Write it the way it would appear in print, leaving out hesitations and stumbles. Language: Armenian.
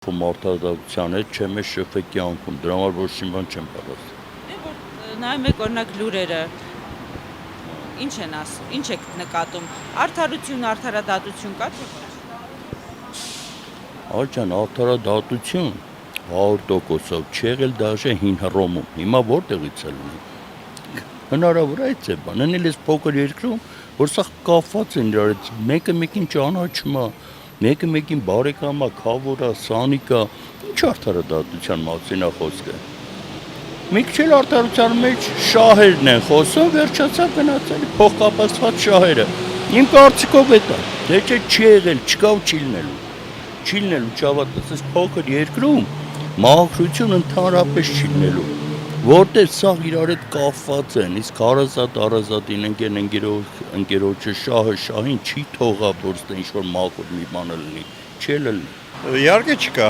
Մարդատվության հետ չեմ է շփեկի անքում, դրա համար ոչ մի բան չեմ պատասխան։ Նայում եք օրինակ լուրերը, ինչ են ասում, ինչ եք նկատում, արդարություն, արդարադատություն կա թե ոչ։ Աջան, արդարադատություն 100%-ով չի եղել դաժե հին Հռոմում, հիմա որտեղից է լինի։ Հնարավոր է այդ է բան, ընել ես փոքր երկրում, որ սա կապված են իրար հետ, մեկը մեկին ճանաչում է, մեկը մեկին բարեկամ է, քավոր է, սանիկ է, ինչ արդարադատության մասին է խոսքը։ Մի քիչ էլ արդարության մեջ շահերն են խոսում, վերջացավ գնացել փոխկապակցված շահերը։ Իմ կարծիքով է դա, դե չի եղել, չկա ու չի լինելու։ Չի լինելու, չավարտես, այս փոքր երկրում մահացություն ընդհանրապես չի լինելու, որտեղ սա իրար հետ կապված են, իսկ հարազատ-արազատին ընկերոջը շահը շահին չի թողա, որ ինչ-որ մաքուր մի բան լինի, չի լինի։ Իհարկե չկա,